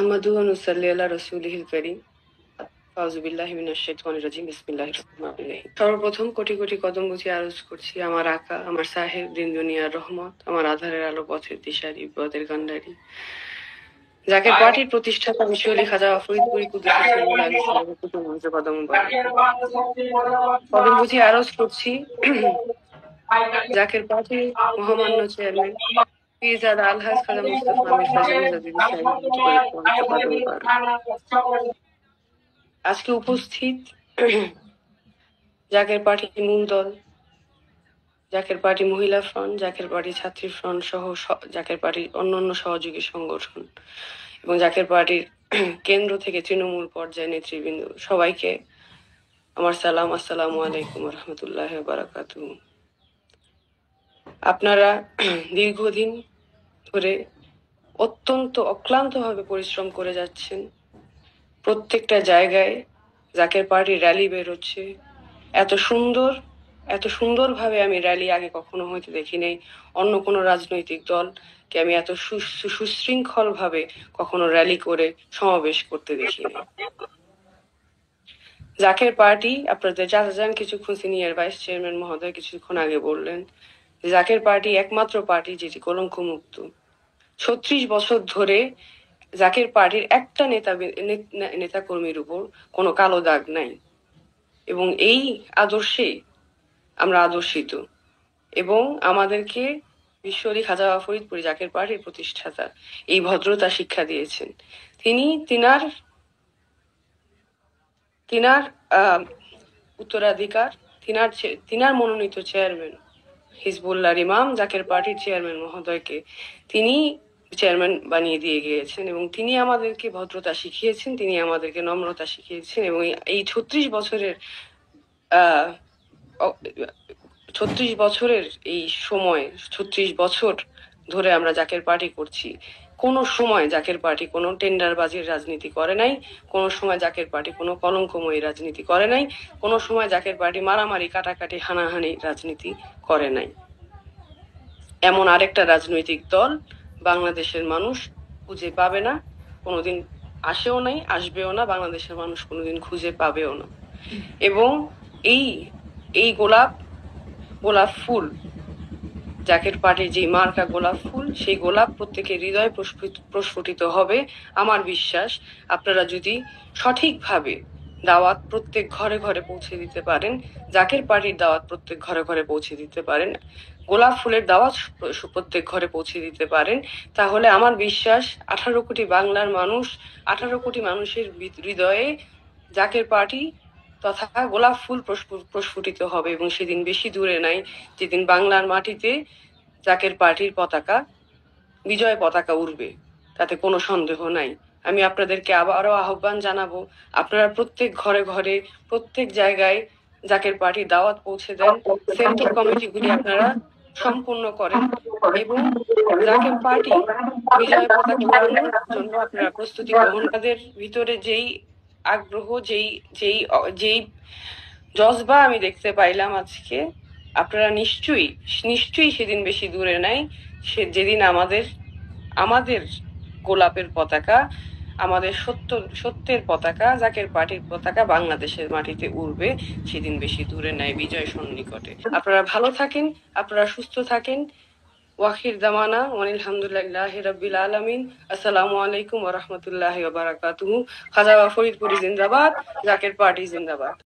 নাহমাদুহু ওয়া নুসাল্লি আলা রাসূলিহিল কারীম। আউযু বিল্লাহি মিনাশ শাইতানির রাজিম। বিসমিল্লাহির রহমানির রহিম। সর্বপ্রথম কোটি কোটি কদম বুঝে আরজ করছি আমার আকা, আমার সাহেব, দিন দুনিয়ার রহমত, আমার আধারের আলো, পথের দিশারি, বিপদের কান্ডারি, জাকের পার্টির প্রতিষ্ঠাতা বিশ্বলী খাজা ফরিদপুরি কুদ্দুসির সাল্লাল্লাহু আলাইহি ওয়াসাল্লামের কুতুব মঞ্চে কদম মুবারক। কদম বুঝে আরজ করছি জাকের পার্টির মহামান্য চেয়ারম্যান পীরজাদা আলহাজ খাজা মুস্তাফা আমির ফাজিল জাদিদি সাহেবের পবিত্র কদম মুবারক। আজকে উপস্থিত জাকের পার্টি মূল দল, জাকের পার্টি মহিলা ফ্রন্ট, জাকের পার্টি ছাত্রী ফ্রন্ট সহ জাকের পার্টির অন্যান্য সহযোগী সংগঠন এবং জাকের পার্টির কেন্দ্র থেকে তৃণমূল পর্যায়ে নেতৃবৃন্দ, সবাইকে আমার সালাম, আসসালামু আলাইকুম রহমতুল্লাহ বারাকাতুহু। আপনারা দীর্ঘদিন ধরে অত্যন্ত অক্লান্তভাবে পরিশ্রম করে যাচ্ছেন। প্রত্যেকটা জায়গায় জাকের পার্টি র্যালি বের হচ্ছে। এত সুন্দরভাবে আমি র্যালি আগে কখনো হইতে দেখি নাই। অন্য কোনো রাজনৈতিক দলকে আমি এত সুশৃঙ্খল ভাবে কখনো র্যালি করে সমাবেশ করতে দেখি নাই। জাকের পার্টি, আপনাদের চাচাজান কিছুক্ষণ সিনিয়র ভাইস চেয়ারম্যান মহোদয় কিছুক্ষণ আগে বললেন, জাকের পার্টি একমাত্র পার্টি যেটি কলঙ্ক মুক্ত। 36 বছর ধরে জাকের পার্টির একটা নেতা কর্মীর উপর কোনো কালো দাগ নাই এবং এই আদর্শে আমরা আদর্শিত এবং আমাদেরকে বিশ্বলী খাজা ফরিদপুরি জাকের পার্টির প্রতিষ্ঠাতা এই ভদ্রতা শিক্ষা দিয়েছেন। তিনার উত্তরাধিকার, তিনার মনোনীত চেয়ারম্যান হিজবুল্লাহর ইমাম জাকের পার্টির চেয়ারম্যান মহোদয়কে তিনি চেয়ারম্যান বানিয়ে দিয়ে গিয়েছেন এবং তিনি আমাদেরকে ভদ্রতা শিখিয়েছেন, তিনি আমাদেরকে নম্রতা শিখিয়েছেন এবং এই 36 বছরের এই সময়, 36 বছর ধরে আমরা জাকের পার্টি করছি। কোন সময় জাকের পার্টি কোনো টেন্ডারবাজির রাজনীতি করে নাই, কোন সময় জাকের পার্টি কোনো কলঙ্কময়ী রাজনীতি করে নাই, কোন সময় জাকের পার্টি মারামারি, কাটাকাটি, হানাহানি রাজনীতি করে নাই। এমন আরেকটা রাজনৈতিক দল বাংলাদেশের মানুষ খুঁজে পাবে না, কোনোদিন আসেও নাই, আসবেও না, বাংলাদেশের মানুষ কোনোদিন খুঁজে পাবেও না। এবং এই গোলাপ ফুল, জাকের পার্টির যে মার্কা গোলাপ ফুল, সেই গোলাপ প্রত্যেকের হৃদয়ে প্রস্ফুটিত হবে। আমার বিশ্বাস, আপনারা যদি সঠিকভাবে দাওয়াত প্রত্যেক ঘরে ঘরে পৌঁছে দিতে পারেন, জাকের পার্টির দাওয়াত প্রত্যেক ঘরে ঘরে পৌঁছে দিতে পারেন, গোলাপ ফুলের দাওয়াত প্রত্যেক ঘরে পৌঁছে দিতে পারেন, তাহলে আমার বিশ্বাস 18 কোটি বাংলার মানুষ, 18 কোটি মানুষের হৃদয়ে জাকের পার্টি তথা গোলাপ ফুল প্রস্ফুটিত হবে। এবং সেদিন বেশি দূরে নাই যেদিন বাংলার মাটিতে জাকের পার্টির পতাকা, বিজয় পতাকা উড়বে, তাতে কোনো সন্দেহ নাই। আমি আপনাদেরকে আবারও আহ্বান জানাবো, আপনারা প্রত্যেক ঘরে ঘরে, প্রত্যেক জায়গায় জাকের পার্টির দাওয়াত পৌঁছে দেন, সেন্টার কমিটিগুলি আপনারা সম্পূর্ণ করেন এবং জাকের পার্টি বিজয় পতাকা উড়ানোর জন্য আপনারা প্রস্তুতি গ্রহণ। তাদের ভিতরে যেই আগ্রহ, যেই জজবা আমি দেখতে পাইলাম আজকে, আপনারা নিশ্চয়ই সেদিন বেশি দূরে নাই, যেদিন আমাদের গোলাপের পতাকা, আমাদের সত্যের পতাকা, জাকের পার্টির পতাকা বাংলাদেশের মাটিতে উড়বে, সেদিন বেশি দূরে নাই, বিজয় সন্নিকটে। আপনারা ভালো থাকেন, আপনারা সুস্থ থাকেন। ওয়াখির দামানা আলহামদুলিল্লাহি রাব্বিল আলামিন। আসসালামু আলাইকুম ওয়া রাহমাতুল্লাহি ওয়া বারাকাতুহু। খাজা ফরিদপুরি জিন্দাবাদ, জাকের পার্টি জিন্দাবাদ।